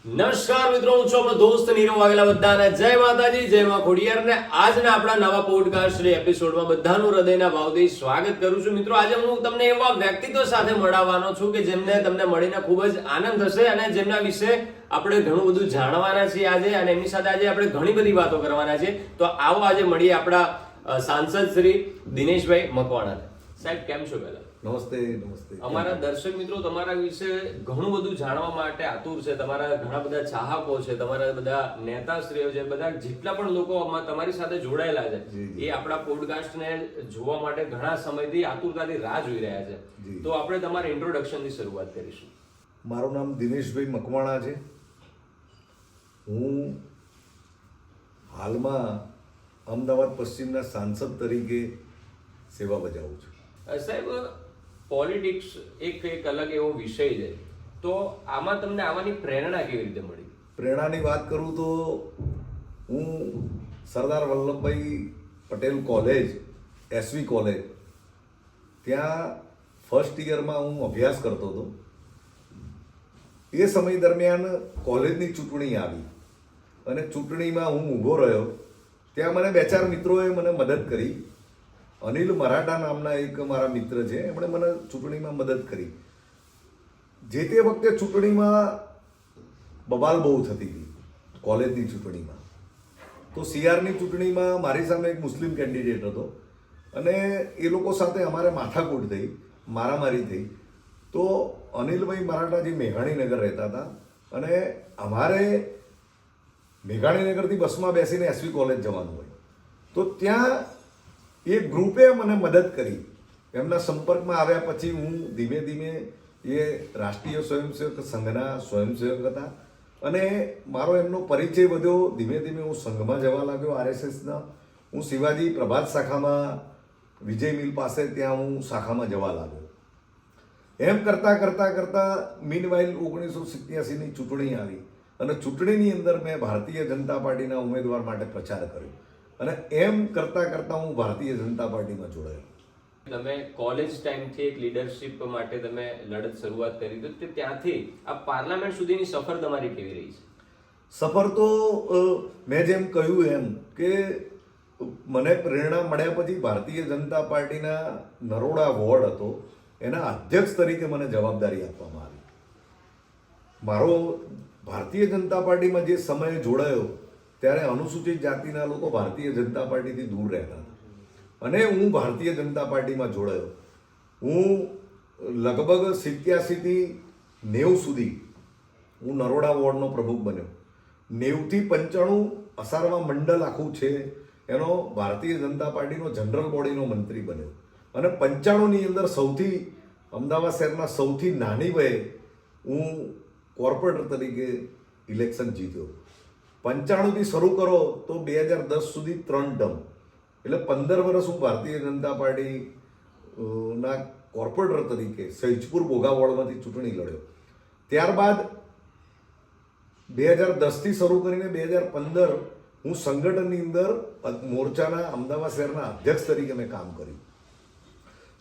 નમસ્કાર મિત્રો, હું છું આપણો દોસ્ત નીરવ વાઘેલા. બધાને જય માતાજી, જય માં ખોડિયાર. ને આજના આપણા નવા પોડકાસ્ટ એપિસોડમાં બધાનું હૃદયના ભાવથી સ્વાગત કરું છું. મિત્રો, આજે હું તમને એવા વ્યક્તિત્વ સાથે મળવાનો છું કે જેમને તમને મળીને ખૂબ જ આનંદ થશે અને જેમના વિશે આપણે ઘણું બધું જાણવાના છીએ આજે, અને એમની સાથે આજે આપણે ઘણી બધી વાતો કરવાના છે. તો આવો આજે મળીએ આપણા સાંસદ શ્રી દિનેશભાઈ મકવાણા. સાહેબ, કેમ છો? પહેલા નમસ્તે. નમસ્તે. અમારા દર્શક મિત્રો તમારા વિશે ઘણું બધું જાણવા માટે આતુર છે. તમારા ઘણા બધા ચાહકો છે, તમારા બધા નેતાશ્રીઓ છે, બધા જેટલા પણ લોકો તમારી સાથે જોડાયેલા છે એ આપણા પોડકાસ્ટને જોવા માટે ઘણા સમયથી આતુરતાથી રાહ જોઈ રહ્યા છે. તો આપણે તમારા ઇન્ટ્રોડક્શનથી શરૂઆત કરીશું. મારું નામ દિનેશભાઈ મકવાણા છે. હું હાલમાં અમદાવાદ પશ્ચિમના સાંસદ તરીકે સેવા બજાવું છું. સાહેબ, પોલિટિક્સ એક અલગ એવો વિષય છે, તો આમાં તમને આવવાની પ્રેરણા કેવી રીતે મળી? પ્રેરણાની વાત કરું તો હું Sardar Vallabhbhai Patel college, SV college, ત્યાં ફર્સ્ટ યરમાં હું અભ્યાસ કરતો હતો. એ સમય દરમિયાન કોલેજની ચૂંટણી આવી અને ચૂંટણીમાં હું ઊભો રહ્યો. ત્યાં મને બે ચાર મિત્રોએ મને મદદ કરી. અનિલ મરાઠા નામના એક મારા મિત્ર છે, એમણે મને ચૂંટણીમાં મદદ કરી. જે તે વખતે ચૂંટણીમાં બબાલ બહુ થતી હતી કોલેજની ચૂંટણીમાં. તો સીઆરની ચૂંટણીમાં મારી સામે એક મુસ્લિમ કેન્ડિડેટ હતો અને એ લોકો સાથે અમારે માથાકૂટ થઈ, મારામારી થઈ. તો અનિલભાઈ મરાઠા જે મેઘાણીનગર રહેતા હતા અને અમારે મેઘાણીનગરથી બસમાં બેસીને એસવી કોલેજ જવાનું હોય, તો ત્યાં એ ગ્રુપે મને મદદ કરી. એમના સંપર્કમાં આવ્યા પછી હું ધીમે ધીમે, એ રાષ્ટ્રીય સ્વયંસેવક સંઘના સ્વયંસેવક હતા અને મારો એમનો પરિચય વધ્યો. ધીમે ધીમે હું સંઘમાં જવા લાગ્યો, આરએસએસના. હું શિવાજી પ્રભાત શાખામાં, વિજય મિલ પાસે, ત્યાં હું શાખામાં જવા લાગ્યો. એમ કરતાં મીનવાઇલ 1987ની ચૂંટણી આવી અને ચૂંટણીની અંદર મેં ભારતીય જનતા પાર્ટીના ઉમેદવાર માટે પ્રચાર કર્યો અને એમ કરતાં હું ભારતીય જનતા પાર્ટીમાં જોડાયો. તમે કોલેજ ટાઈમથી એક લીડરશિપ માટે તમે લડત શરૂઆત કરી, તો ત્યાંથી આ પાર્લામેન્ટ સુધીની સફર તમારી કેવી રહી છે? સફર તો મેં જેમ કહ્યું એમ કે મને પ્રેરણા મળ્યા પછી ભારતીય જનતા પાર્ટીના નરોડા વોર્ડ હતો, એના અધ્યક્ષ તરીકે મને જવાબદારી આપવામાં આવી. મારો ભારતીય જનતા પાર્ટીમાં જે સમયે જોડાયો ત્યારે અનુસૂચિત જાતિના લોકો ભારતીય જનતા પાર્ટીથી દૂર રહેતા હતા અને હું ભારતીય જનતા પાર્ટીમાં જોડાયો. હું લગભગ 87થી 90 સુધી હું નરોડા વોર્ડનો પ્રમુખ બન્યો. 90થી 95 અસારવા મંડળ આખું છે એનો ભારતીય જનતા પાર્ટીનો જનરલ બોડીનો મંત્રી બન્યો અને 95ની અંદર અમદાવાદ શહેરના સૌથી નાની વયે હું કોર્પોરેટર તરીકે ઇલેક્શન જીત્યો. 95થી શરૂ કરો તો 2010 સુધી 3 ટર્મ, એટલે 15 વર્ષ હું ભારતીય જનતા પાર્ટીના કોર્પોરેટર તરીકે સૈજપુર બોગા વોર્ડમાંથી ચૂંટણી લડ્યો. ત્યારબાદ 2010થી શરૂ કરીને 2015 હું સંગઠનની અંદર મોરચાના અમદાવાદ શહેરના અધ્યક્ષ તરીકે મેં કામ કર્યું.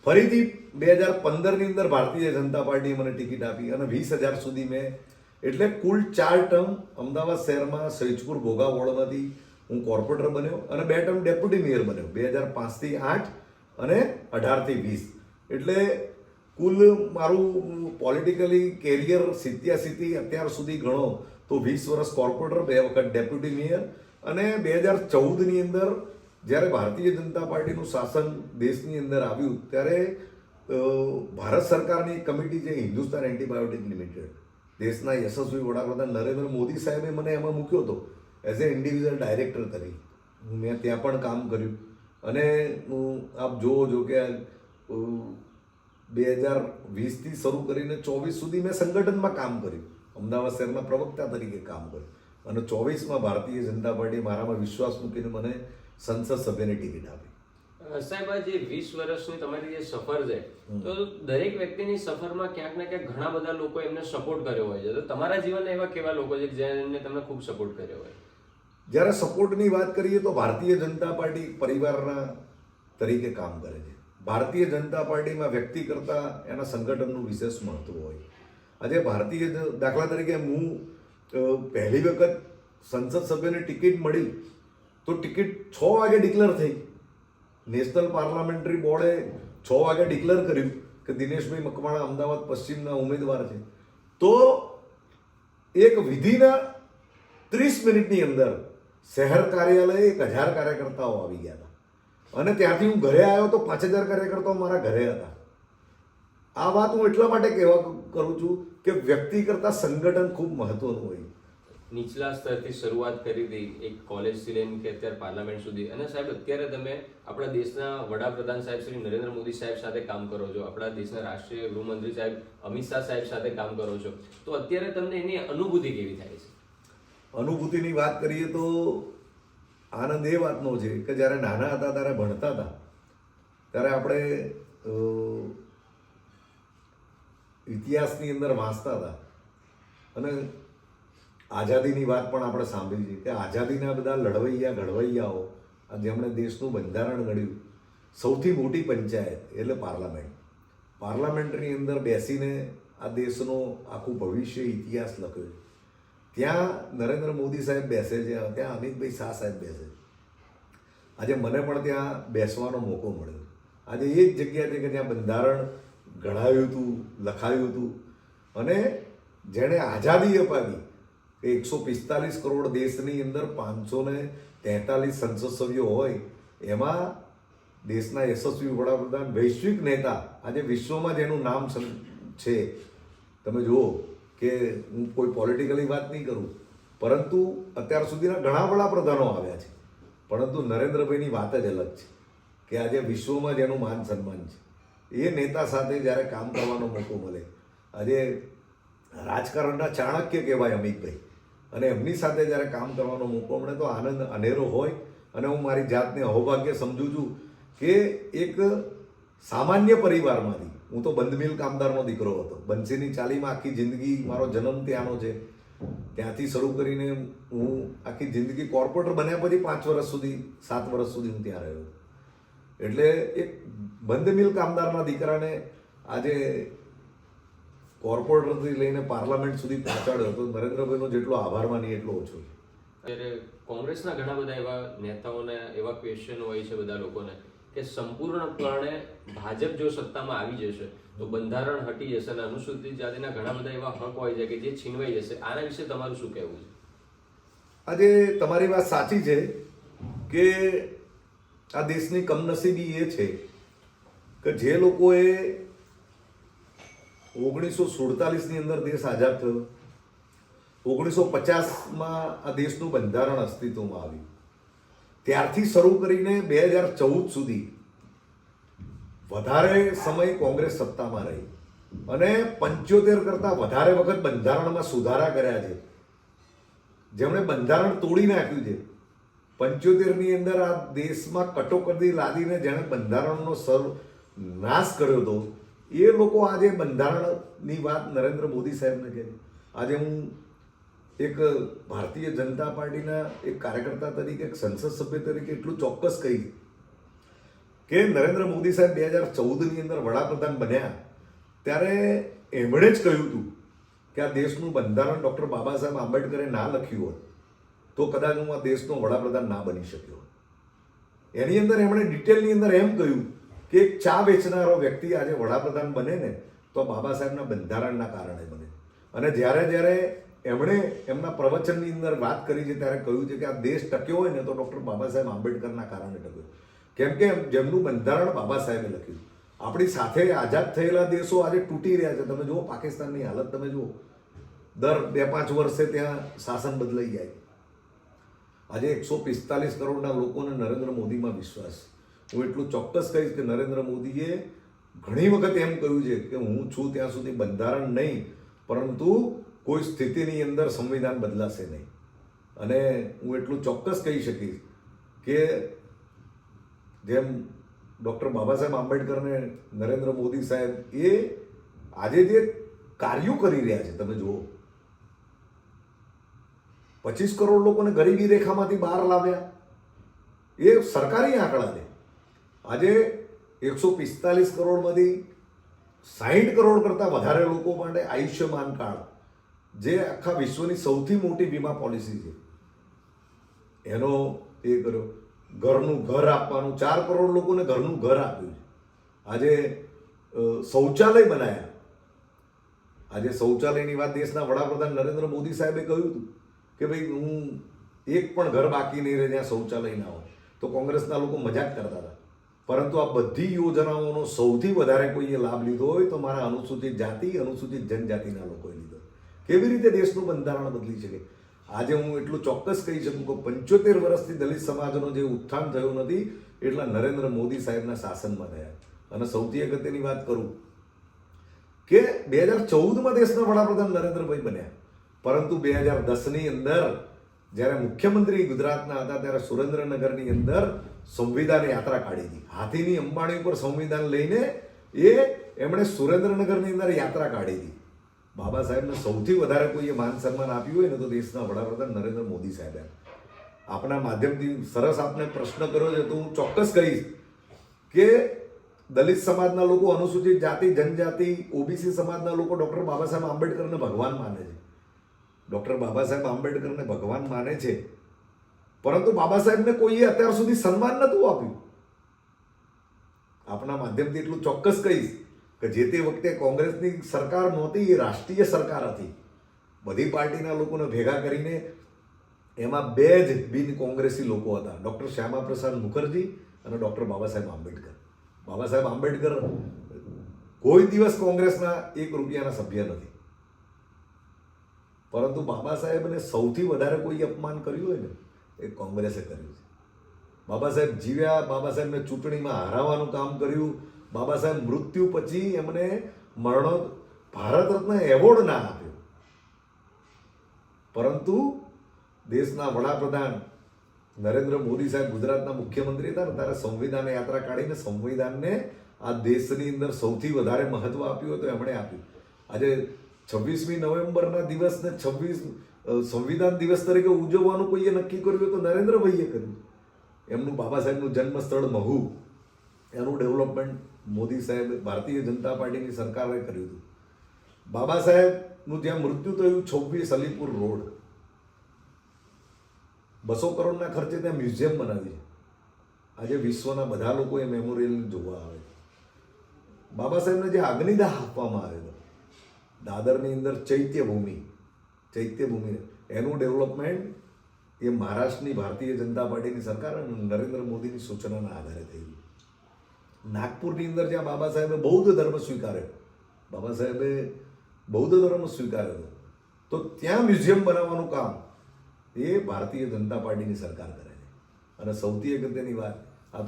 ફરીથી 2015ની અંદર ભારતીય જનતા પાર્ટીએ મને ટિકિટ આપી અને 20,000 સુધી મેં, એટલે કુલ 4 ટર્મ અમદાવાદ શહેરમાં સૈજપુર ભોગા વોર્ડમાંથી હું કોર્પોરેટર બન્યો અને 2 ટર્મ ડેપ્યુટી મેયર બન્યો 2005થી 8 અને 18થી 20. એટલે કુલ મારું પોલિટિકલી કેરિયર 87થી અત્યાર સુધી ગણો તો 20 વર્ષ કોર્પોરેટર, 2 વખત ડેપ્યુટી મેયર અને 2014ની અંદર જ્યારે ભારતીય જનતા પાર્ટીનું શાસન દેશની અંદર આવ્યું ત્યારે ભારત સરકારની કમિટી છે હિન્દુસ્તાન એન્ટીબાયોટિક લિમિટેડ, દેશના યશસ્વી વડાપ્રધાન નરેન્દ્ર મોદી સાહેબે મને એમાં મૂક્યો હતો એઝ એ ઇન્ડિવિજ્યુઅલ ડાયરેક્ટર તરીકે. મેં ત્યાં પણ કામ કર્યું અને આપ જોવો છો કે 2020થી શરૂ કરીને 24 સુધી મેં સંગઠનમાં કામ કર્યું, અમદાવાદ શહેરના પ્રવક્તા તરીકે કામ કર્યું અને 24માં ભારતીય જનતા પાર્ટીએ મારામાં વિશ્વાસ મૂકીને મને સંસદ સભ્યની ટિકિટ આપી. સાહેબ, આ જે 20 વર્ષની તમારી જે સફર છે, તો દરેક વ્યક્તિની સફરમાં ક્યાંક ને ક્યાંક ઘણા બધા લોકો એમને સપોર્ટ કર્યો હોય છે, તો તમારા જીવનમાં એવા કેવા લોકો છે જેમને તમને ખૂબ સપોર્ટ કર્યો હોય? જ્યારે સપોર્ટની વાત કરીએ તો ભારતીય જનતા પાર્ટી પરિવારના તરીકે કામ કરે છે. ભારતીય જનતા પાર્ટીમાં વ્યક્તિ કરતાં એના સંગઠનનું વિશેષ મહત્વ હોય. આજે ભારતીય, દાખલા તરીકે હું પહેલી વખત સંસદ સભ્યને ટિકિટ મળી તો ટિકિટ 6 વાગે ડિક્લેર થઈ. નેશનલ પાર્લામેન્ટરી બોર્ડે 6 વાગે ડિક્લેર કર્યું કે દિનેશભાઈ મકવાણા અમદાવાદ પશ્ચિમના ઉમેદવાર છે. તો એક વિધિના 30 મિનિટની અંદર શહેર કાર્યાલયે 1000 કાર્યકર્તાઓ આવી ગયા હતા અને ત્યાંથી હું ઘરે આવ્યો તો 5000 કાર્યકર્તાઓ મારા ઘરે હતા. આ વાત હું એટલા માટે કહેવા કરું છું કે વ્યક્તિ કરતાં સંગઠન ખૂબ મહત્વનું હોય. નીચલા સ્તરથી શરૂઆત કરી હતી, એક કોલેજથી લઈને કે અત્યારે પાર્લામેન્ટ સુધી. અને સાહેબ, અત્યારે તમે આપણા દેશના વડાપ્રધાન સાહેબ શ્રી નરેન્દ્ર મોદી સાહેબ સાથે કામ કરો છો, આપણા દેશના રાષ્ટ્રીય ગૃહમંત્રી સાહેબ અમિત શાહ સાહેબ સાથે કામ કરો છો, તો અત્યારે તમને એની અનુભૂતિ કેવી થાય છે? અનુભૂતિની વાત કરીએ તો આનંદ એ વાતનો છે કે જ્યારે નાના હતા ત્યારે ભણતા હતા ત્યારે આપણે ઇતિહાસની અંદર વાંચતા હતા અને આઝાદીની વાત પણ આપણે સાંભળી છે કે આઝાદીના બધા લડવૈયા ઘડવૈયાઓ જેમણે દેશનું બંધારણ ઘડ્યું, સૌથી મોટી પંચાયત એટલે પાર્લામેન્ટની અંદર બેસીને આ દેશનો આખું ભવિષ્ય ઇતિહાસ લખ્યો. ત્યાં નરેન્દ્ર મોદી સાહેબ બેસે છે, ત્યાં અમિતભાઈ શાહ સાહેબ બેસે છે. આજે મને પણ ત્યાં બેસવાનો મોકો મળ્યો. આજે એ જ જગ્યા છે કે જ્યાં બંધારણ ઘડાયું હતું, લખાયું હતું અને જેણે આઝાદી અપાવી કે 145 કરોડ દેશની અંદર 543 સંસદ સભ્યો હોય, એમાં દેશના યશસ્વી વડાપ્રધાન, વૈશ્વિક નેતા, આજે વિશ્વમાં જેનું નામ છે. તમે જુઓ કે હું કોઈ પોલિટિકલી વાત નહીં કરું, પરંતુ અત્યાર સુધીના ઘણા વડાપ્રધાનો આવ્યા છે, પરંતુ નરેન્દ્રભાઈની વાત જ અલગ છે કે આજે વિશ્વમાં જેનું માન સન્માન છે. એ નેતા સાથે જ્યારે કામ કરવાનો મોકો મળે, આજે રાજકારણના ચાણક્ય કહેવાય અમિતભાઈ, અને એમની સાથે જ્યારે કામ કરવાનો મોકો મળે તો આનંદ અનેરો હોય. અને હું મારી જાતને અહોભાગ્ય સમજું છું કે એક સામાન્ય પરિવારમાંથી, હું તો બંધમિલ કામદારનો દીકરો હતો, બંસીની ચાલીમાં આખી જિંદગી, મારો જન્મ ત્યાંનો છે, ત્યાંથી શરૂ કરીને હું આખી જિંદગી કોર્પોરેટર બન્યા પછી 5 વર્ષ સુધી 7 વર્ષ સુધી હું ત્યાં રહ્યો. એટલે એક બંધમિલ કામદારના દીકરાને આજે કોર્પોરેટરથી લઈને પાર્લામેન્ટ સુધી પહોંચાડ્યો તો નરેન્દ્રભાઈનો જેટલો આભાર માનીએ એટલો ઓછો છે. અત્યારે કોંગ્રેસના ઘણા બધા એવા નેતાઓને એવા ક્વેશ્ચન હોય છે બધા લોકોને કે સંપૂર્ણપણે ભાજપ જો સત્તામાં આવી જશે તો બંધારણ હટી જશે અને અનુસૂચિત જાતિના ઘણા બધા એવા હક હોય છે કે જે છીનવાઈ જશે. આના વિશે તમારું શું કહેવું છે? આજે તમારી વાત સાચી છે કે આ દેશની કમનસીબી એ છે કે જે લોકોએ 1947ની અંદર દેશ આઝાદ થયો, 1950માં આ દેશનું બંધારણ અસ્તિત્વમાં આવ્યું, ત્યારથી શરૂ કરીને 2014 સુધી વધારે સમય કોંગ્રેસ સત્તામાં રહી અને 75 કરતાં વધારે વખત બંધારણમાં સુધારા કર્યા છે. જેમણે બંધારણ તોડી નાખ્યું છે, 75ની અંદર આ દેશમાં કટોકટી લાદીને જેણે બંધારણનો નાશ કર્યો હતો, એ લોકો આજે બંધારણની વાત નરેન્દ્ર મોદી સાહેબને કહે. આજે હું એક ભારતીય જનતા પાર્ટીના એક કાર્યકર્તા તરીકે, એક સંસદ સભ્ય તરીકે એટલું ચોક્કસ કહી કે નરેન્દ્ર મોદી સાહેબ 2014ની અંદર વડાપ્રધાન બન્યા ત્યારે એમણે જ કહ્યું હતું કે આ દેશનું બંધારણ ડૉક્ટર બાબા સાહેબ આંબેડકરે ના લખ્યું હોત તો કદાચ હું આ દેશનો વડાપ્રધાન ના બની શક્યો. એની અંદર એમણે ડિટેલની અંદર એમ કહ્યું કે એક ચા વેચનારો વ્યક્તિ આજે વડાપ્રધાન બને ને તો બાબા સાહેબના બંધારણના કારણે બને. અને જ્યારે એમણે એમના પ્રવચનની અંદર વાત કરી છે ત્યારે કહ્યું છે કે આ દેશ ટક્યો હોય ને તો ડૉક્ટર બાબા સાહેબ આંબેડકરના કારણે ટક્યો, કેમ કે જેમનું બંધારણ બાબા સાહેબે લખ્યું. આપણી સાથે આઝાદ થયેલા દેશો આજે તૂટી રહ્યા છે. તમે જુઓ પાકિસ્તાનની હાલત, તમે જુઓ દર 2-5 વર્ષે ત્યાં શાસન બદલાઈ જાય. આજે 145 કરોડના લોકોને નરેન્દ્ર મોદીમાં વિશ્વાસ. હું એટલું ચોક્કસ કહીશ કે નરેન્દ્ર મોદીએ ઘણી વખત એમ કહ્યું છે કે હું છું ત્યાં સુધી બંધારણ નહીં, પરંતુ કોઈ સ્થિતિની અંદર સંવિધાન બદલાશે નહીં. અને હું એટલું ચોક્કસ કહી શકીશ કે જેમ ડૉક્ટર બાબા સાહેબ આંબેડકરને નરેન્દ્ર મોદી સાહેબ એ આજે જે કાર્યો કરી રહ્યા છે, તમે જુઓ 25 કરોડ લોકોને ગરીબી રેખામાંથી બહાર લાવ્યા, એ સરકારી આંકડા છે. આજે 145 કરોડમાંથી 60 કરોડ કરતાં વધારે લોકો માટે આયુષ્યમાન કાર્ડ જે આખા વિશ્વની સૌથી મોટી વીમા પોલિસી છે એનો એ કર્યો. ઘરનું ઘર આપવાનું, 4 કરોડ લોકોને ઘરનું ઘર આપ્યું છે. આજે શૌચાલય બનાવ્યા. આજે શૌચાલયની વાત દેશના વડાપ્રધાન નરેન્દ્ર મોદી સાહેબે કહ્યું હતું કે ભાઈ હું એક પણ ઘર બાકી નહીં રહે જ્યાં શૌચાલય ના હોય. તો કોંગ્રેસના લોકો મજાક કરતા હતા. પરંતુ આ બધી યોજનાઓનો સૌથી વધારે કોઈએ લાભ લીધો હોય તો મારા અનુસૂચિત જાતિ, અનુસૂચિત જનજાતિના લોકોએ લીધો. કેવી રીતે દેશનું બંધારણ બદલી શકે? આજે હું એટલું ચોક્કસ કહી શકું કે 75 વર્ષથી દલિત સમાજનો જે ઉત્થાન થયું નથી એટલા નરેન્દ્ર મોદી સાહેબના શાસનમાં થયા. અને સૌથી અગત્યની વાત કરું કે 2014માં દેશના વડાપ્રધાન નરેન્દ્રભાઈ બન્યા, પરંતુ 2010ની અંદર જ્યારે મુખ્યમંત્રી ગુજરાતના હતા ત્યારે સુરેન્દ્રનગરની અંદર સંવિધાન યાત્રા કાઢી હતી. હાથીની અંબાણી ઉપર સંવિધાન લઈને એમણે સુરેન્દ્રનગરની અંદર યાત્રા કાઢી હતી. બાબા સાહેબને સૌથી વધારે કોઈએ માન સન્માન આપ્યું હોય ને તો દેશના વડાપ્રધાન નરેન્દ્ર મોદી સાહેબે. આપણા માધ્યમથી સરસ આપને પ્રશ્ન કર્યો છે તો હું ચોક્કસ કહીશ કે દલિત સમાજના લોકો, અનુસૂચિત જાતિ, જનજાતિ, ઓબીસી સમાજના લોકો ડૉક્ટર બાબા સાહેબ આંબેડકરને ભગવાન માને છે. ડૉક્ટર બાબા સાહેબ આંબેડકરને ભગવાન માને છે, પરંતુ બાબા સાહેબને કોઈએ અત્યાર સુધી સન્માન નહોતું આપ્યું. આપણા માધ્યમથી એટલું ચોક્કસ કહીશ કે જે તે વખતે કોંગ્રેસની સરકાર નહોતી, એ રાષ્ટ્રીય સરકાર હતી. બધી પાર્ટીના લોકોને ભેગા કરીને એમાં 2 જ બિન કોંગ્રેસી લોકો હતા, ડૉક્ટર શ્યામા પ્રસાદ મુખર્જી અને ડૉક્ટર બાબા સાહેબ આંબેડકર. બાબા સાહેબ આંબેડકર કોઈ દિવસ કોંગ્રેસના 1 રૂપિયાના સભ્ય નથી, પરંતુ બાબા સાહેબને સૌથી વધારે કોઈ અપમાન કર્યું હોય ને એ કોંગ્રેસે કર્યું છે. બાબા સાહેબ જીવ્યા, બાબા સાહેબને ચૂંટણીમાં હરાવવાનું કામ કર્યું. બાબા સાહેબ મૃત્યુ પછી એમને ભારત રત્ન એવોર્ડ ના આપ્યો, પરંતુ દેશના વડાપ્રધાન નરેન્દ્ર મોદી સાહેબ ગુજરાતના મુખ્યમંત્રી હતા ને ત્યારે સંવિધાન યાત્રા કાઢીને સંવિધાનને આ દેશની અંદર સૌથી વધારે મહત્વ આપ્યું હતું એમણે આપ્યું. આજે 26મી નવેમ્બરના દિવસને સંવિધાન દિવસ તરીકે ઉજવવાનું કોઈએ નક્કી કર્યું તો નરેન્દ્રભાઈએ કર્યું. એમનું બાબા સાહેબનું જન્મસ્થળ મહુ, એનું ડેવલપમેન્ટ મોદી સાહેબ, ભારતીય જનતા પાર્ટીની સરકારે કર્યું હતું. બાબા સાહેબનું જ્યાં મૃત્યુ થયું 26 અલીપુર રોડ, 200 કરોડના ખર્ચે ત્યાં મ્યુઝિયમ બનાવી છે. આજે વિશ્વના બધા લોકો એ મેમોરિયલ જોવા આવે છે. બાબા સાહેબને જે અગ્નિદાહ આપવામાં આવ્યો હતો દાદરની અંદર ચૈત્યભૂમિ, એનું ડેવલપમેન્ટ એ મહારાષ્ટ્રની ભારતીય જનતા પાર્ટીની સરકાર અને નરેન્દ્ર મોદીની સૂચનાના આધારે થયું. નાગપુરની અંદર જ્યાં બાબા સાહેબે બૌદ્ધ ધર્મ સ્વીકાર્યો, બાબા સાહેબે બૌદ્ધ ધર્મ સ્વીકાર્યો તો ત્યાં મ્યુઝિયમ બનાવવાનું કામ એ ભારતીય જનતા પાર્ટીની સરકાર કરે છે. અને સૌથી અગત્યની વાત, આ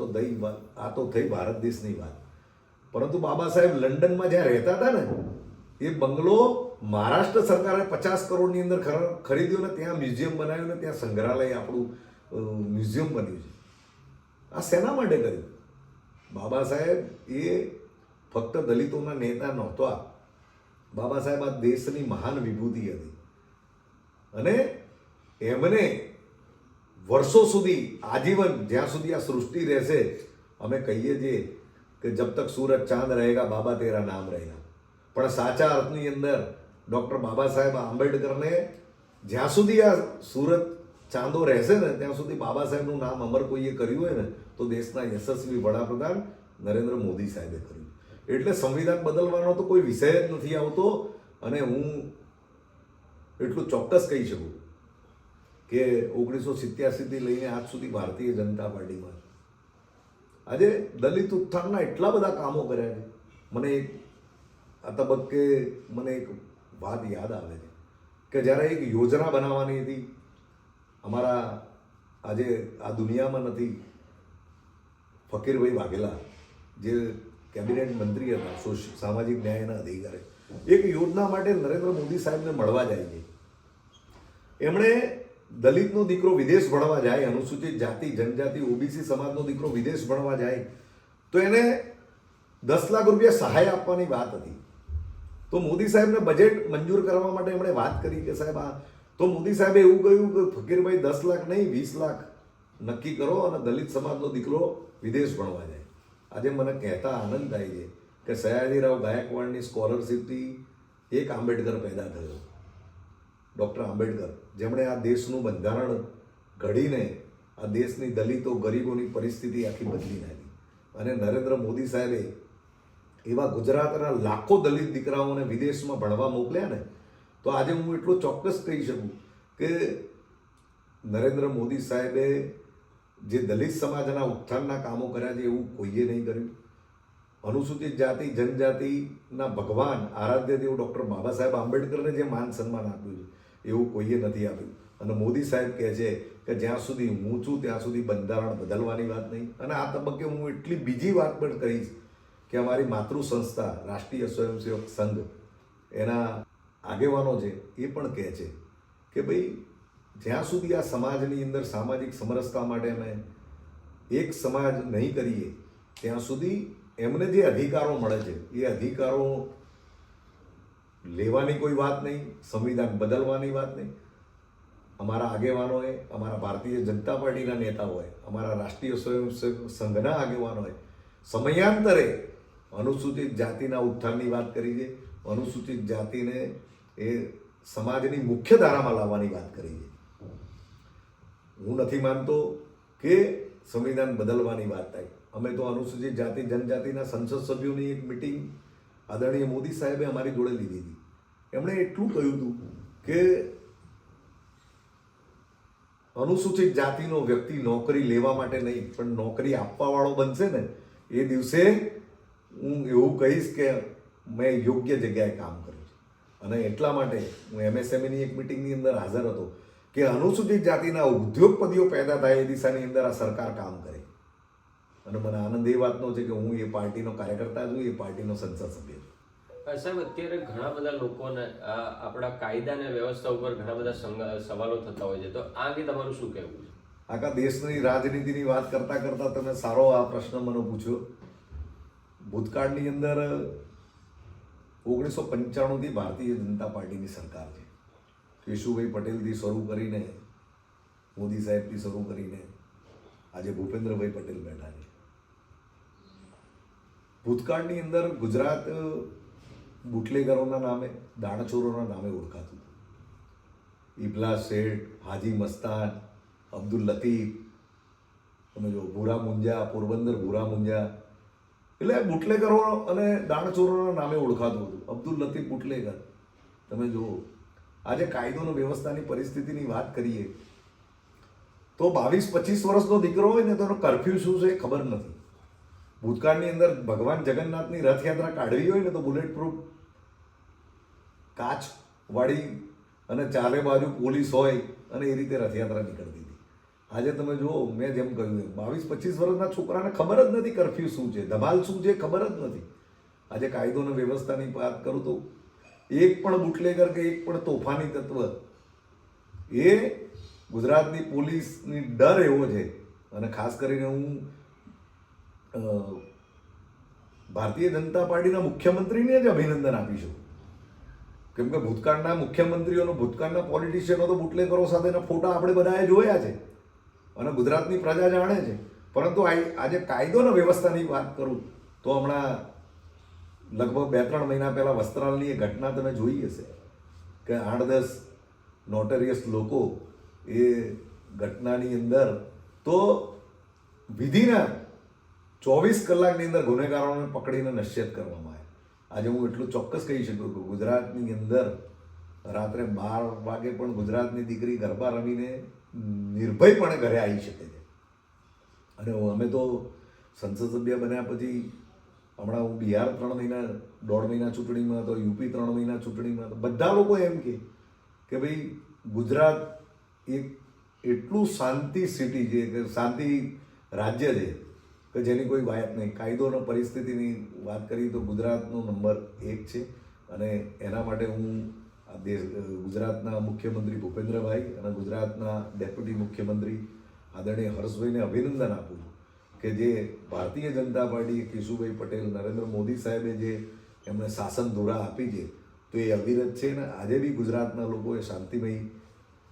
તો થઈ ભારત દેશની વાત, પરંતુ બાબા સાહેબ લંડનમાં જ્યાં રહેતા હતા ને એ બંગલો મહારાષ્ટ્ર સરકારે 50 કરોડની અંદર ખરીદ્યો ને ત્યાં મ્યુઝિયમ બનાવ્યું ને ત્યાં સંગ્રહાલય આપણું મ્યુઝિયમ બન્યું છે. આ શેના માટે કર્યું? બાબા સાહેબ એ ફક્ત દલિતોના નેતા નહોતા. બાબા સાહેબ આ દેશની મહાન વિભૂતિ હતી અને એમને વર્ષો સુધી, આજીવન, જ્યાં સુધી આ સૃષ્ટિ રહેશે, અમે કહીએ છીએ કે જબ તક સૂરજ ચાંદ રહેગા બાબા તેરા નામ રહેગા. પણ સાચા અર્થની અંદર ડૉક્ટર બાબા સાહેબ આંબેડકરને જ્યાં સુધી આ સુરત ચાંદો રહેશે ને ત્યાં સુધી બાબા સાહેબનું નામ અમર કોઈએ કર્યું હોય ને તો દેશના યશસ્વી વડાપ્રધાન નરેન્દ્ર મોદી સાહેબે કર્યું. એટલે સંવિધાન બદલવાનો તો કોઈ વિષય જ નથી આવતો. અને હું એટલું ચોક્કસ કહી શકું કે 1987થી લઈને આજ સુધી ભારતીય જનતા પાર્ટીમાં આજે દલિત ઉત્થાનના એટલા બધા કામો કર્યા છે. મને આ તબક્કે એક વાત યાદ આવે છે કે જ્યારે એક યોજના બનાવવાની હતી, અમારા આજે આ દુનિયામાં નથી ફકીરભાઈ વાઘેલા જે કેબિનેટ મંત્રી હતા, સામાજિક ન્યાયના અધિકારી, એક યોજના માટે નરેન્દ્ર મોદી સાહેબને મળવા જાય છે. એમણે દલિતનો દીકરો વિદેશ ભણવા જાય, અનુસૂચિત જાતિ, જનજાતિ, ઓબીસી સમાજનો દીકરો વિદેશ ભણવા જાય તો એને 10 લાખ રૂપિયા સહાય આપવાની વાત હતી. તો મોદી સાહેબને બજેટ મંજૂર કરવા માટે એમણે વાત કરી કે સાહેબ તો મોદી સાહેબે એવું કહ્યું કે ફકીરભાઈ 10 લાખ નહીં 20 લાખ નક્કી કરો અને દલિત સમાજનો દીકરો વિદેશ ભણવા જાય. આજે મને કહેતા આનંદ થાય છે કે સયાજીરાવ ગાયકવાડની સ્કોલરશીપથી એક આંબેડકર પેદા થયો. ડૉક્ટર આંબેડકર, જેમણે આ દેશનું બંધારણ ઘડીને આ દેશની દલિતો ગરીબોની પરિસ્થિતિ આખી બદલી નાખી, અને નરેન્દ્ર મોદી સાહેબે એવા ગુજરાતના લાખો દલિત દીકરાઓને વિદેશમાં ભણવા મોકલ્યા ને, તો આજે હું એટલું ચોક્કસ કહી શકું કે નરેન્દ્ર મોદી સાહેબે જે દલિત સમાજના ઉત્થાનના કામો કર્યા છે એવું કોઈએ નહીં કર્યું. અનુસૂચિત જાતિ જનજાતિના ભગવાન આરાધ્ય દેવ ડૉક્ટર બાબા સાહેબ આંબેડકરને જે માન સન્માન આપ્યું છે એવું કોઈએ નથી આપ્યું. અને મોદી સાહેબ કહે છે કે જ્યાં સુધી હું છું ત્યાં સુધી બંધારણ બદલવાની વાત નહીં. અને આ તબક્કે હું એટલી બીજી વાત પણ કહીશ કે અમારી માતૃ સંસ્થા રાષ્ટ્રીય સ્વયંસેવક સંઘ, એના આગેવાનો છે એ પણ કહે છે કે ભાઈ જ્યાં સુધી આ સમાજની અંદર સામાજિક સમરસતા માટે અમે એક સમાજ નહીં કરીએ ત્યાં સુધી એમને જે અધિકારો મળે છે એ અધિકારો લેવાની કોઈ વાત નહીં, સંવિધાન બદલવાની વાત નહીં. અમારા આગેવાનોએ, અમારા ભારતીય જનતા પાર્ટીના નેતાઓએ, અમારા રાષ્ટ્રીય સ્વયંસેવક સંઘના આગેવાનોએ સમયાંતરે અનુસૂચિત જાતિના ઉત્થાનની વાત કરી છે. અનુસૂચિત જાતિને એ સમાજની મુખ્ય ધારામાં લાવવાની વાત કરી છે. હું નથી માનતો કે સંવિધાન બદલવાની વાત થાય. અમે તો અનુસૂચિત જાતિ જનજાતિના સંસદ સભ્યોની એક મિટિંગ આદરણીય મોદી સાહેબે અમારી જોડે લીધી હતી. એમણે એટલું કહ્યું હતું કે અનુસૂચિત જાતિનો વ્યક્તિ નોકરી લેવા માટે નહીં પણ નોકરી આપવાવાળો બનશે ને એ દિવસે હું એવું કહીશ કે મેં યોગ્ય જગ્યાએ કામ કર્યું છે. અને એટલા માટે હું MSMEની એક મિટિંગની અંદર હાજર હતો કે અનુસૂચિત જાતિના ઉદ્યોગપતિઓ પેદા થાય એ દિશાની અંદર આ સરકાર કામ કરે. અને મને આનંદ એ વાતનો છે કે હું એ પાર્ટીનો કાર્યકર્તા છું, એ પાર્ટીનો સંસદ સભ્ય છું. સાહેબ, અત્યારે ઘણા બધા લોકોને આપણા કાયદા અને વ્યવસ્થા ઉપર ઘણા બધા સવાલો થતા હોય છે, તો આ અંગે તમારું શું કહેવું છે? આખા દેશની રાજનીતિની વાત કરતા કરતા તમે સારો આ પ્રશ્ન મને પૂછ્યો. ભૂતકાળની અંદર 1995થી ભારતીય જનતા પાર્ટીની સરકાર છે. કેશુભાઈ પટેલથી શરૂ કરીને, મોદી સાહેબથી શરૂ કરીને આજે ભૂપેન્દ્રભાઈ પટેલ બેઠા છે. ભૂતકાળની અંદર ગુજરાત બુટલેગરોના નામે, દાણચોરોના નામે ઓળખાતું હતું. ઇબલા શેઠ, હાજી મસ્તાન, અબ્દુલ લતીફ, તમે જો ભૂરા મુંજા, પોરબંદર ભૂરા મુંજા, એટલે બુટલેગરો અને દાણચોરોના નામે ઓળખાતું હતું. અબ્દુલ લતીફ બુટલેગર. તમે જુઓ આજે કાયદો અને વ્યવસ્થાની પરિસ્થિતિની વાત કરીએ તો 22-25 વર્ષનો દીકરો હોય ને તો એનો કર્ફ્યુ શું છે એ ખબર નથી. ભૂતકાળની અંદર ભગવાન જગન્નાથની રથયાત્રા કાઢવી હોય ને તો બુલેટ પ્રૂફ કાચ વાળી અને ચારે બાજુ પોલીસ હોય અને એ રીતે રથયાત્રા નીકળતી હતી. આજે તમે જુઓ, મેં જેમ કહ્યું એમ 22-25 વર્ષના છોકરાને ખબર જ નથી કર્ફ્યુ શું છે, ધમાલ શું છે ખબર જ નથી. આજે કાયદો અને વ્યવસ્થાની વાત કરું તો એક પણ બુટલેગર કે એક પણ તોફાની તત્વ એ ગુજરાતની પોલીસની ડર એવો છે. અને ખાસ કરીને હું ભારતીય જનતા પાર્ટીના મુખ્યમંત્રીને જ અભિનંદન આપીશું, કેમ કે ભૂતકાળના મુખ્યમંત્રીઓનો, ભૂતકાળના પોલિટિશિયનો તો બુટલેગરો સાથેના ફોટા આપણે બધાએ જોયા છે અને ગુજરાતની પ્રજા જાણે છે. પરંતુ આજે કાયદો અને વ્યવસ્થાની વાત કરું તો હમણાં લગભગ 2-3 મહિના પહેલાં વસ્ત્રાલની એ ઘટના તમે જોઈ હશે કે 8-10 નોટરિયસ લોકો એ ઘટનાની અંદર તો વિધિના 24 કલાકની અંદર ગુનેગારોને પકડીને નશ્યત કરવામાં આવ્યા. આજે હું એટલું ચોક્કસ કહી શકું કે ગુજરાતની અંદર રાત્રે 12 વાગે પણ ગુજરાતની દીકરી ગરબા રમીને નિર્ભયપણે ઘરે આવી શકે છે. અને અમે તો સંસદ સભ્ય બન્યા પછી હમણાં હું બિહાર 3 મહિના, 1.5 મહિના ચૂંટણીમાં હતો, યુપી 3 મહિના ચૂંટણીમાં હતો. બધા લોકો એમ કે ભાઈ ગુજરાત એક એટલું શાંતિ સિટી છે કે શાંતિ રાજ્ય છે કે જેની કોઈ વાત નહીં. કાયદો અને પરિસ્થિતિની વાત કરી તો ગુજરાતનો નંબર 1 છે. અને એના માટે હું આ ગુજરાતના મુખ્યમંત્રી ભૂપેન્દ્રભાઈ અને ગુજરાતના ડેપ્યુટી મુખ્યમંત્રી આદરણીય હર્ષભાઈને અભિનંદન આપું છું કે જે ભારતીય જનતા પાર્ટી, કેશુભાઈ પટેલ, નરેન્દ્ર મોદી સાહેબે જે એમને શાસન ધોરા આપી છે તો એ અવિરત છે. ને આજે બી ગુજરાતના લોકો એ શાંતિમય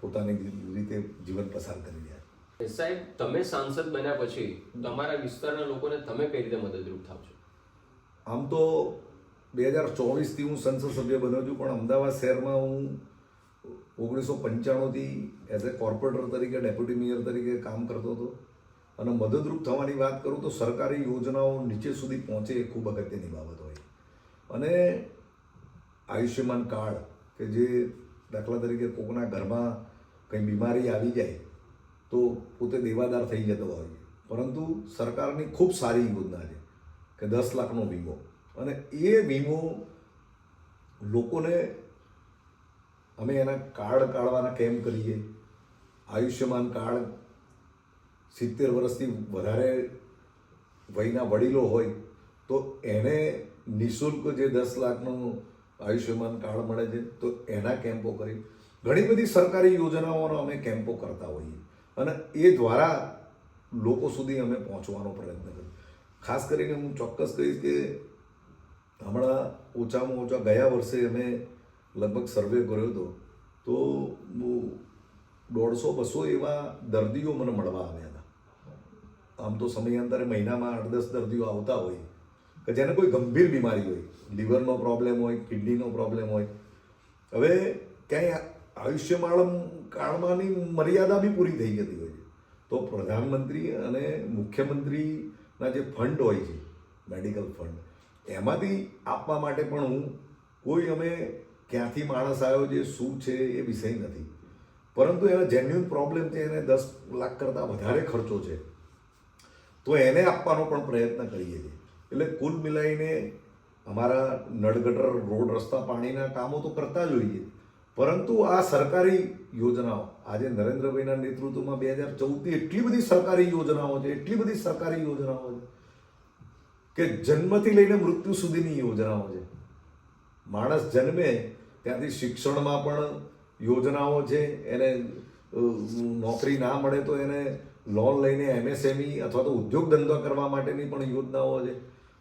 પોતાની રીતે જીવન પસાર કરી રહ્યા છે. સાહેબ, તમે સાંસદ બન્યા પછી તમારા વિસ્તારના લોકોને તમે કઈ રીતે મદદરૂપ થાવ છો? આમ તો 2024થી હું સંસદ સભ્ય બન્યો છું, પણ અમદાવાદ શહેરમાં હું 1995થી એઝ એ કોર્પોરેટર તરીકે ડેપ્યુટી મેયર તરીકે કામ કરતો હતો અને મદદરૂપ થવાની વાત કરું તો સરકારી યોજનાઓ નીચે સુધી પહોંચે એ ખૂબ અગત્યની બાબત હોય. અને આયુષ્યમાન કાર્ડ કે જે દાખલા તરીકે કોકના ઘરમાં કંઈ બીમારી આવી જાય તો પોતે દેવાદાર થઈ જતો હોય, પરંતુ સરકારની ખૂબ સારી યોજના છે કે 10 લાખનો વીમો, અને એ વીમો લોકોને અમે એના કાર્ડ કાઢવાના કેમ કરીએ. આયુષ્યમાન કાર્ડ 70 વર્ષથી વધારે વયના વડીલો હોય તો એને નિઃશુલ્ક જે 10 લાખનું આયુષ્યમાન કાર્ડ મળે છે, તો એના કેમ્પો કરી ઘણી બધી સરકારી યોજનાઓનો અમે કેમ્પો કરતા હોઈએ અને એ દ્વારા લોકો સુધી અમે પહોંચવાનો પ્રયત્ન કરીએ. ખાસ કરીને હું ચોક્કસ કહીશ કે હમણાં ઓછામાં ઓછા ગયા વર્ષે અમે લગભગ સર્વે કર્યો હતો તો 150-200 એવા દર્દીઓ મને મળવા આવ્યા હતા. આમ તો સમયાંતરે મહિનામાં 8-10 દર્દીઓ આવતા હોય કે જેને કોઈ ગંભીર બીમારી હોય, લીવરનો પ્રોબ્લેમ હોય, કિડનીનો પ્રોબ્લેમ હોય. હવે ક્યાંય આયુષ્યમાન કાર્ડમાંની મર્યાદા બી પૂરી થઈ જતી હોય છે, તો પ્રધાનમંત્રી અને મુખ્યમંત્રીના જે ફંડ હોય છે, મેડિકલ ફંડ, એમાંથી આપવા માટે પણ કોઈ અમે ક્યાંથી માણસ આવ્યો છે શું છે એ વિષય નથી, પરંતુ એનો જેન્યુઅન પ્રોબ્લેમ છે, એને 10 લાખ કરતાં વધારે ખર્ચો છે, તો એને આપવાનો પણ પ્રયત્ન કરીએ છીએ. એટલે કુલ મિલાઈને અમારા નળગટર, રોડ, રસ્તા, પાણીના કામો તો કરતા જ હોઈએ, પરંતુ આ સરકારી યોજનાઓ આજે નરેન્દ્રભાઈના નેતૃત્વમાં 2014થી એટલી બધી સરકારી યોજનાઓ છે, એટલી બધી સરકારી યોજનાઓ છે કે જન્મથી લઈને મૃત્યુ સુધીની યોજનાઓ છે. માણસ જન્મે ત્યાંથી શિક્ષણમાં પણ યોજનાઓ છે, એને નોકરી ના મળે તો એને લોન લઈને MSME અથવા તો ઉદ્યોગ ધંધો કરવા માટેની પણ યોજનાઓ છે,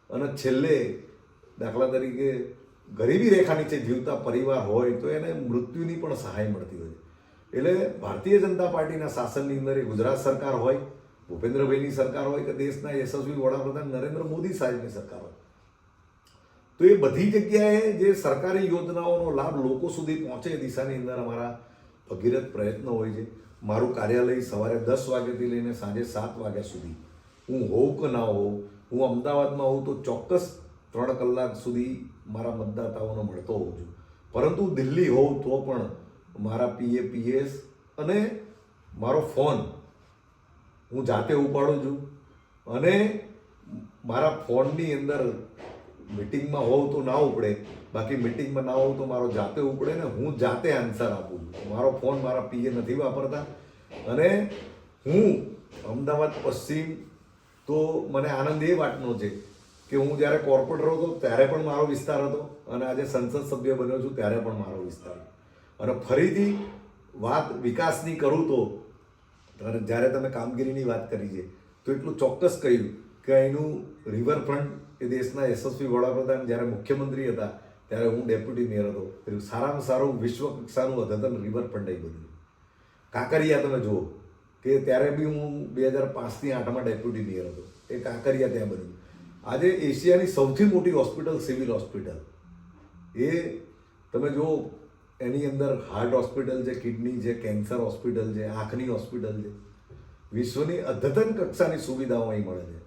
અને છેલ્લે દાખલા તરીકે ગરીબી રેખા નીચે જીવતા પરિવાર હોય તો એને મૃત્યુની પણ સહાય મળતી હોય. એટલે ભારતીય જનતા પાર્ટીના શાસનની અંદર એ ગુજરાત સરકાર હોય, ભૂપેન્દ્રભાઈની સરકાર હોય કે દેશના યશસ્વી વડાપ્રધાન નરેન્દ્ર મોદી સાહેબની સરકાર હોય, તો એ બધી જગ્યાએ જે સરકારી યોજનાઓનો લાભ લોકો સુધી પહોંચે એ દિશાની અંદર અમારા ભગીરથ પ્રયત્નો હોય છે. મારું કાર્યાલય સવારે 10 વાગ્યાથી લઈને સાંજે 7 વાગ્યા સુધી, હું હોઉં કે ના હોઉં, હું અમદાવાદમાં હોઉં તો ચોક્કસ 3 કલાક સુધી મારા મતદાતાઓને મળતો હોઉં છું, પરંતુ દિલ્હી હોઉં તો પણ મારા PA, PS અને મારો ફોન હું જાતે ઉપાડું છું, અને મારા ફોનની અંદર મીટિંગમાં હોઉં તો ના ઉપડે, બાકી મીટિંગમાં ના હોઉં તો મારો જાતે ઉપડે ને હું જાતે આન્સર આપું છું. મારો ફોન મારા PA નથી વાપરતા. અને હું અમદાવાદ પશ્ચિમ તો મને આનંદ એ વાતનો છે કે હું જ્યારે કોર્પોરેટર હતો ત્યારે પણ મારો વિસ્તાર હતો, અને આજે સંસદ સભ્ય બન્યો છું ત્યારે પણ મારો વિસ્તાર. અને ફરીથી વાત વિકાસની કરું તો જ્યારે તમે કામગીરીની વાત કરી છે તો એટલું ચોક્કસ કહ્યું કે અહીંનું રિવરફ્રન્ટ એ દેશના યશસ્વી વડાપ્રધાન જ્યારે મુખ્યમંત્રી હતા ત્યારે હું ડેપ્યુટી મેયર હતો, સારામાં સારું વિશ્વ કક્ષાનું અદ્યતન રિવરફ્રન્ટ અહીં બન્યું. કાંકરિયા તમે જુઓ કે ત્યારે બી હું 2005થી 8માં ડેપ્યુટી મેયર હતો, એ કાંકરિયા ત્યાં બન્યું. આજે એશિયાની સૌથી મોટી હોસ્પિટલ, સિવિલ હોસ્પિટલ, એ તમે જુઓ એની અંદર હાર્ટ હોસ્પિટલ છે, કિડની છે, કેન્સર હોસ્પિટલ છે, આંખની હોસ્પિટલ છે, વિશ્વની અદ્યતન કક્ષાની સુવિધાઓ અહીં મળે છે.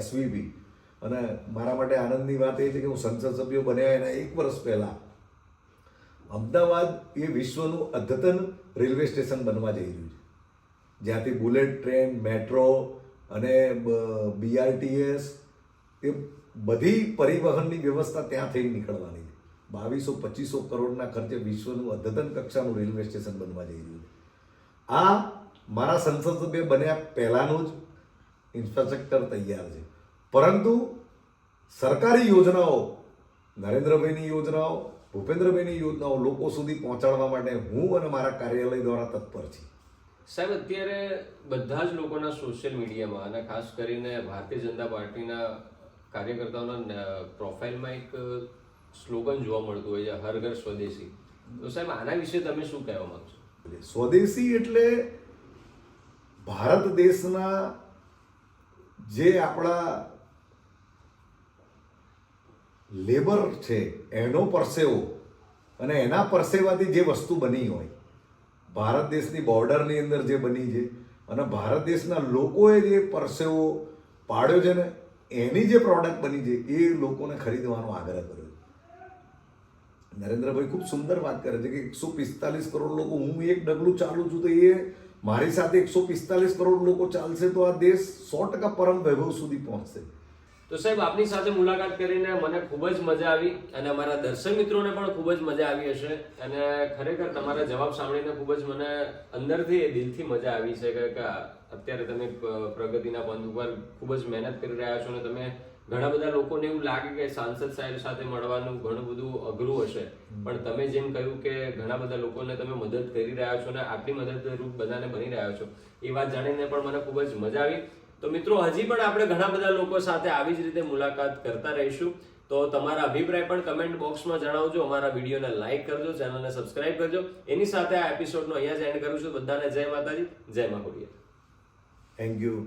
SVB. અને મારા માટે આનંદની વાત એ છે કે હું સંસદ સભ્ય બન્યા એના 1 વર્ષ પહેલાં અમદાવાદ એ વિશ્વનું અદ્યતન રેલવે સ્ટેશન બનવા જઈ રહ્યું છે, જ્યાંથી બુલેટ ટ્રેન, મેટ્રો અને BRTS એ બધી પરિવહનની વ્યવસ્થા ત્યાંથી નીકળવાની છે. 2200-2500 કરોડના ખર્ચે વિશ્વનું અદ્યતન કક્ષાનું રેલવે સ્ટેશન બનવા જઈ રહ્યું છે. આ મારા સંસદ સભ્ય બન્યા પહેલાંનું જ ઇન્ફ્રાસ્ટ્રક્ચર તૈયાર છે, પરંતુ સરકારી યોજનાઓ, નરેન્દ્રભાઈની યોજનાઓ, ભૂપેન્દ્રભાઈની યોજનાઓ લોકો સુધી પહોંચાડવા માટે હું અને મારા કાર્યાલય દ્વારા તત્પર છે. સાહેબ, અત્યારે બધા જ લોકોના સોશિયલ મીડિયામાં અને ખાસ કરીને ભારતીય જનતા પાર્ટીના કાર્યકર્તાઓના પ્રોફાઇલમાં એક સ્લોગન જોવા મળતું હોય છે, હર ઘર સ્વદેશી. તો સાહેબ, આના વિશે તમે શું કહેવા માંગશો? સ્વદેશી એટલે ભારત દેશના જે આપણા લેબર છે એનો પરસેવો અને એના પરસેવાથી જે વસ્તુ બની હોય, ભારત દેશની બોર્ડરની અંદર જે બની છે અને ભારત દેશના લોકોએ જે પરસેવો પાડ્યો છે ને એની જે પ્રોડક્ટ બની છે એ લોકોને ખરીદવાનો આગ્રહ કર્યો. નરેન્દ્રભાઈ ખૂબ સુંદર વાત કરે છે કે 145 કરોડ લોકો, હું એક ડગલું ચાલું છું તો એ મારી સાથે 145 કરોડ લોકો ચાલશે તો આ દેશ 100% પરમ વૈભવ સુધી પહોંચશે. તો સાહેબ આપની સાથે મુલાકાત કરીને મને ખૂબ જ મજા આવી અને અમારા દર્શક મિત્રોને પણ ખૂબ જ મજા આવી હશે અને ખરેખર તમારા જવાબ સાંભળીને ખૂબ જ મને અંદરથી દિલથી મજા આવી છે કે અત્યારે તમે પ્રગતિના પંથ ઉપર ખૂબ જ મહેનત કરી રહ્યા છો અને તમે ઘણા બધા લોકોને એવું લાગે કે સાંસદ સાહેબ સાથે મળવાનું ઘણું બધું અઘરું હશે, પણ તમે જેમ કહ્યું કે ઘણા બધા લોકોને તમે મદદ કરી રહ્યા છો અને આટલી મદદરૂપ બધાને બની રહ્યા છો, એ વાત જાણીને પણ મને ખૂબ જ મજા આવી. તો મિત્રો હજી પણ આપણે ઘણા બધા લોકો સાથે આવી જ રીતે મુલાકાત કરતા રહીશું. તો તમારા અભિપ્રાય પણ કમેન્ટ બોક્સમાં જણાવજો, અમારા વિડીયોને લાઈક કરજો, ચેનલને સબસ્ક્રાઇબ કરજો. એની સાથે આ એપિસોડનો અહીંયા જ એન્ડ કરું છું. બધાને જય માતાજી, જય મા ખોડિયાર. Thank you.